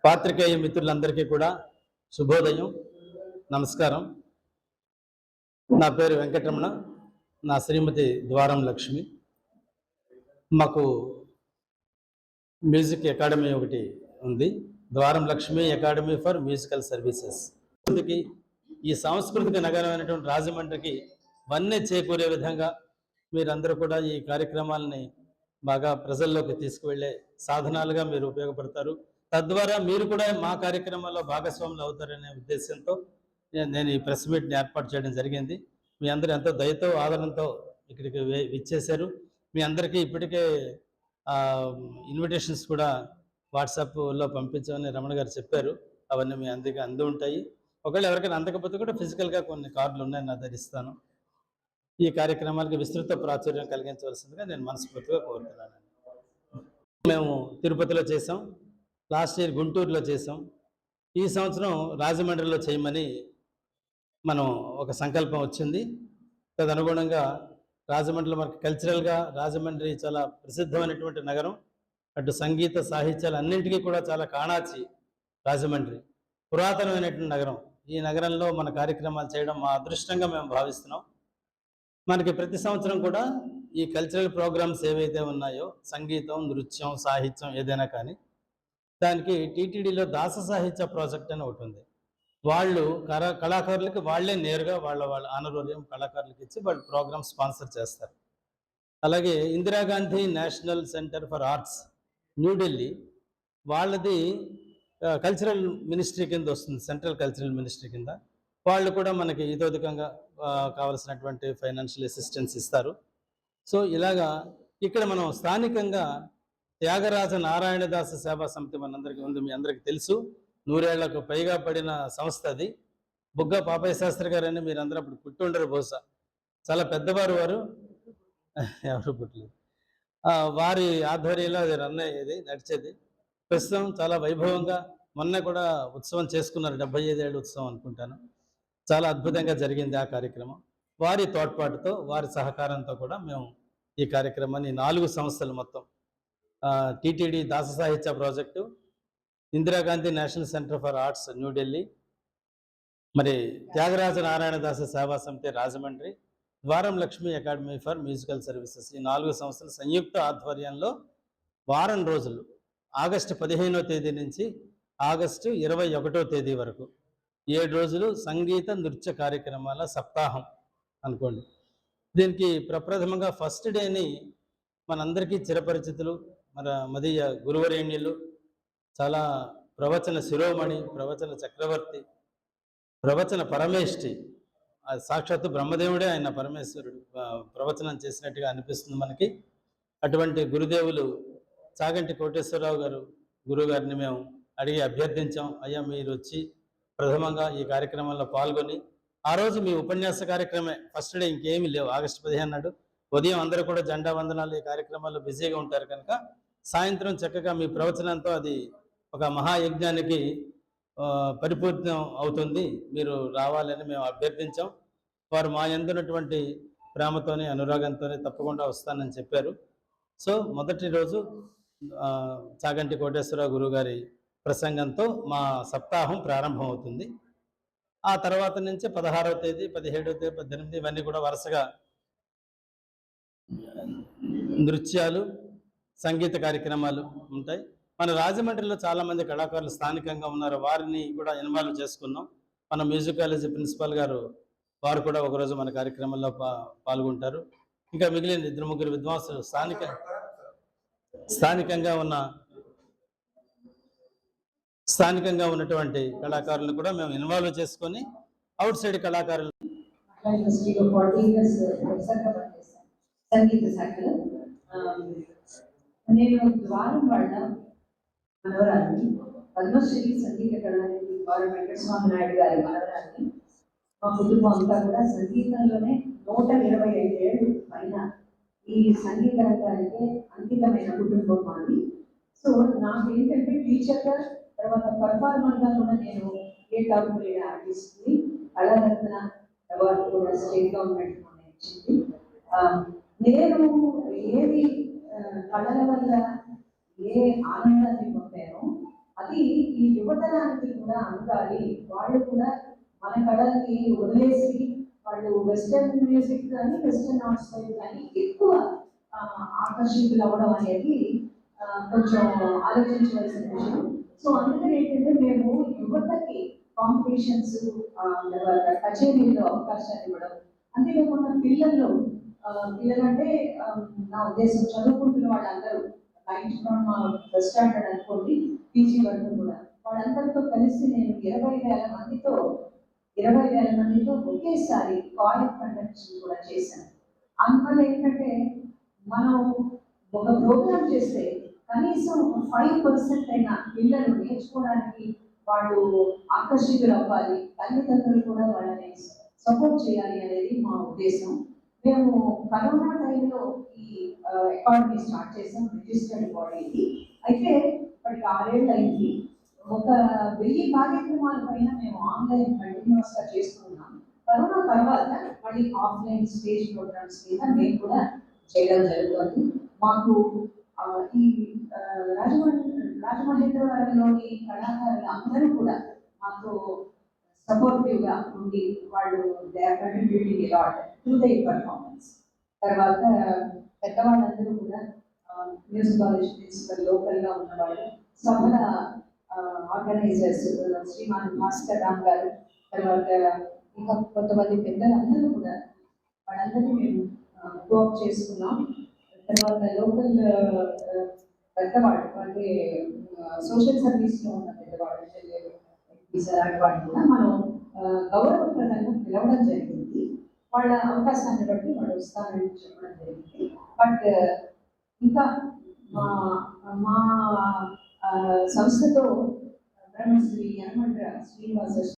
పాత్రికేయ మిత్రులందరికీ కూడా శుభోదయం, నమస్కారం. నా పేరు వెంకటరమణ, నా శ్రీమతి ద్వారం లక్ష్మి. మాకు మ్యూజిక్ అకాడమీ ఒకటి ఉంది, ద్వారం Lakshmi academy for musical services. ఈ సాంస్కృతిక నగరమైనటువంటి రాజమండ్రికి వన్నె చేకూరే విధంగా మీరందరూ కూడా ఈ కార్యక్రమాలని బాగా ప్రజల్లోకి తీసుకువెళ్ళే సాధనాలుగా మీరు ఉపయోగపడతారు. తద్వారా మీరు కూడా మా కార్యక్రమాల్లో భాగస్వాములు అవుతారనే ఉద్దేశంతో నేను ఈ ప్రెస్ మీట్ని ఏర్పాటు చేయడం జరిగింది. మీ అందరూ ఎంతో దయతో ఆదరణతో ఇక్కడికి విచ్చేశారు. మీ అందరికీ ఇప్పటికే ఇన్విటేషన్స్ కూడా వాట్సాప్లో పంపించామని రమణ గారు చెప్పారు. అవన్నీ మీ అందరికీ అంది ఉంటాయి. ఒకవేళ ఎవరికైనా అందకపోతే కూడా ఫిజికల్గా కొన్ని కార్డులు ఉన్నాయి, నా దగ్గర ఇస్తాను. ఈ కార్యక్రమానికి విస్తృత ప్రాచుర్యం కలిగించవలసిందిగా నేను మనస్ఫూర్తిగా కోరుతున్నాను. మేము తిరుపతిలో చేసాం, లాస్ట్ ఇయర్ గుంటూరులో చేసాం, ఈ సంవత్సరం రాజమండ్రిలో చేయమని మనం ఒక సంకల్పం వచ్చింది. తదనుగుణంగా రాజమండ్రిలో మనకి కల్చరల్గా రాజమండ్రి చాలా ప్రసిద్ధమైనటువంటి నగరం. అటు సంగీత సాహిత్యాలు అన్నింటికీ కూడా చాలా కాణాచి రాజమండ్రి, పురాతనమైనటువంటి నగరం. ఈ నగరంలో మన కార్యక్రమాలు చేయడం మా అదృష్టంగా మేము భావిస్తున్నాం. మనకి ప్రతి సంవత్సరం కూడా ఈ కల్చరల్ ప్రోగ్రామ్స్ ఏవైతే ఉన్నాయో, సంగీతం, నృత్యం, సాహిత్యం ఏదైనా కానీ, దానికి టీటీడీలో దాస సాహిత్య ప్రాజెక్ట్ అని ఒకటి ఉంది. వాళ్ళు కళాకారులకి వాళ్ళే నేరుగా వాళ్ళ ఆనరోగ్యం కళాకారులకి ఇచ్చి వాళ్ళు ప్రోగ్రామ్ స్పాన్సర్ చేస్తారు. అలాగే Indira Gandhi national centre for arts New Delhi, వాళ్ళది కల్చరల్ మినిస్ట్రీ కింద వస్తుంది, సెంట్రల్ కల్చరల్ మినిస్ట్రీ కింద. వాళ్ళు కూడా మనకి ఇతోధికంగా కావలసినటువంటి ఫైనాన్షియల్ అసిస్టెన్స్ ఇస్తారు. సో ఇలాగా ఇక్కడ మనం స్థానికంగా త్యాగరాజ నారాయణదాస సేవా సమితి మనందరికీ ఉంది, మీ అందరికీ తెలుసు. 100 ఏళ్లకు పైగా పడిన సంస్థ అది. బుగ్గ పాపయ్య శాస్త్రి గారు అని మీరు అందరూ అప్పుడు పుట్టుండరు, బహుశా చాలా పెద్దవారు వారు, ఎవరు పుట్టలేదు. వారి ఆధ్వర్యంలో అది రన్ అయ్యేది, నడిచేది. ప్రస్తుతం చాలా వైభవంగా మొన్న కూడా ఉత్సవం చేసుకున్నారు, 75 ఏళ్ళ ఉత్సవం అనుకుంటాను. చాలా అద్భుతంగా జరిగింది ఆ కార్యక్రమం. వారి తోడ్పాటుతో, వారి సహకారంతో కూడా మేము ఈ కార్యక్రమాన్ని 4 సంస్థలు మొత్తం, టీటీడీ దాస సాహిత్య project, Indira Gandhi national centre for arts New Delhi, మరి త్యాగరాజ నారాయణదాస సేవా సమితి రాజమండ్రి, ద్వారం Lakshmi academy for musical services, ఈ 4 సంస్థల సంయుక్త ఆధ్వర్యంలో వారం రోజులు, ఆగస్టు 15వ తేదీ నుంచి ఆగస్టు 21వ తేదీ వరకు 7 రోజులు సంగీత నృత్య కార్యక్రమాల సప్తాహం అనుకోండి. దీనికి ప్రప్రథమంగా ఫస్ట్ డేని మనందరికీ చిరపరిచితులు, మన మదీయ గురువరేణ్యులు, చాలా ప్రవచన శిరోమణి, ప్రవచన చక్రవర్తి, ప్రవచన పరమేష్ఠి, సాక్షాత్తు బ్రహ్మదేవుడే ఆయన పరమేశ్వరుడు ప్రవచనం చేసినట్టుగా అనిపిస్తుంది మనకి. అటువంటి గురుదేవులు చాగంటి కోటేశ్వరరావు గారు గురువు గారిని మేము అడిగి అభ్యర్థించాం, అయ్యా మీరు వచ్చి ప్రథమంగా ఈ కార్యక్రమంలో పాల్గొని, ఆ రోజు మీ ఉపన్యాస కార్యక్రమే ఫస్ట్ డే, ఇంకేమీ లేవు. ఆగస్టు 15 నాడు ఉదయం అందరూ కూడా జెండా వందనాలు ఈ కార్యక్రమాల్లో బిజీగా ఉంటారు కనుక, సాయంత్రం చక్కగా మీ ప్రవచనంతో అది ఒక మహాయజ్ఞానికి పరిపూర్ణం అవుతుంది, మీరు రావాలని మేము అభ్యర్థించాం. వారు మా యందున్నటువంటి ప్రేమతోనే, అనురాగంతోనే తప్పకుండా వస్తానని చెప్పారు. సో మొదటి రోజు చాగంటి కోటేశ్వరరావు గురువుగారి ప్రసంగంతో మా సప్తాహం ప్రారంభం అవుతుంది. ఆ తర్వాత నుంచి 16వ తేదీ, 17వ తేదీ, 18 ఇవన్నీ కూడా వరుసగా నృత్యాలు, సంగీత కార్యక్రమాలు ఉంటాయి. మన రాజమండ్రిలో చాలామంది కళాకారులు స్థానికంగా ఉన్నారు, వారిని కూడా ఇన్వాల్వ్ చేసుకున్నాం. మన మ్యూజిక్ కాలేజీ ప్రిన్సిపాల్ గారు, వారు కూడా ఒకరోజు మన కార్యక్రమంలో పాల్గొంటారు. ఇంకా మిగిలిన 2-3 విద్వాంసులు స్థానికంగా ఉన్నటువంటి కళాకారులను కూడా మేము ఇన్వాల్వ్ చేసుకొని, అవుట్ సైడ్ కళాకారులు సంగీత శాఖలో నేను ద్వారం వాళ్ళ మనవరాన్ని, పద్మశ్రీ సంగీత కళానిధి ద్వారం వెంకటస్వామి నాయుడు గారి మనవరాన్ని. మా కుటుంబం అంతా కూడా సంగీతంలోనే 125 ఏళ్ళు పైన ఈ సంగీత రంగానికి అంకితమైన కుటుంబం మాది. సో నాకు ఏంటంటే టీచర్గా, తర్వాత పర్ఫార్మర్గా కూడా నేను ఏ టాప్ గ్రేడ్ ఆర్టిస్ట్ని, కళారత్న అవార్డు కూడా స్టేట్ గవర్నమెంట్ ఇచ్చింది. నేను ఏది కళల వల్ల ఏ ఆనందాన్ని పొందానో అది ఈ యువతరానికి కూడా అందాలి. వాళ్ళు కూడా మన కళల్ని వదిలేసి వాళ్ళు వెస్టర్న్ మ్యూజిక్ కానీ వెస్టర్న్ ఆర్ట్స్ వైపు కానీ ఎక్కువ ఆకర్షితులు అవ్వడం అనేది కొంచెం ఆలోచించవలసిన విషయం. సో అందుకని ఏంటంటే మేము యువతకి కాంపిటీషన్స్, తర్వాత కచేరీల్లో అవకాశాలు ఇవ్వడం, అంతేకాకుండా పిల్లలంటే నా ఉద్దేశం చదువుకుంటున్న వాళ్ళందరూ నైన్త్ ఫ్రమ్ ఫస్ట్ స్టాండర్డ్ అనుకోండి పీజీ వరకు కూడా వాళ్ళందరితో కలిసి నేను 20,000 మందితో ఒకేసారి కాయిన్ కండక్ట్స్ కూడా చేశాను. అందువల్ల ఏంటంటే మనం ఒక ప్రోగ్రామ్ చేస్తే కనీసం 5% అయినా పిల్లలు నేర్చుకోవడానికి వాళ్ళు ఆకర్షితులు అవ్వాలి, తల్లిదండ్రులు కూడా వాళ్ళని సపోర్ట్ చేయాలి అనేది మా ఉద్దేశం. మేము కరోనా టైంలో ఈ అకాడమీ స్టార్ట్ చేసాం, రిజిస్టర్డ్ బాడీకి. అయితే ఇప్పటికి 6 ఏళ్ళు అయింది. ఒక 1000 కార్యక్రమాల పైన మేము ఆన్లైన్ కంటిన్యూస్ గా చేస్తున్నాం. కరోనా తర్వాత మళ్ళీ ఆఫ్లైన్ స్టేజ్ ప్రోగ్రామ్స్ మీద మేము కూడా చేయడం జరుగుతుంది. మాకు ఈ రాజమహేంద్రవరంలోని కళాకారులు అందరూ కూడా మాకు సపోర్టివ్ గా ఉండి వాళ్ళు they are contributing a lot to the performance. తర్వాత పెద్దవాళ్ళందరూ కూడా మ్యూజికాలజీ ప్రిన్సిపల్ లోకల్ గా ఉన్నవాళ్ళు, సభల ఆర్గనైజర్స్ శ్రీమాన్ భాస్కర్ రామ్ గారు, తర్వాత ఇంకా కొంతమంది పెద్దలందరూ కూడా వాళ్ళందరినీ మేము కోఆప్ చేసుకున్నాం. తర్వాత లోకల్ పెద్దవాళ్ళు అంటే సోషల్ సర్వీస్ లో ఉన్న పెద్దవాళ్ళు అలాంటి వాళ్ళు కూడా మనం గౌరవప్రదంగా పిలవడం జరిగింది. వాళ్ళ అవకాశాన్ని బట్టి వాళ్ళు వస్తారని చెప్పడం జరిగింది. బట్ ఇంకా మా మా సంస్థతో బ్రహ్మశ్రీ యనమడ్ర శ్రీనివాస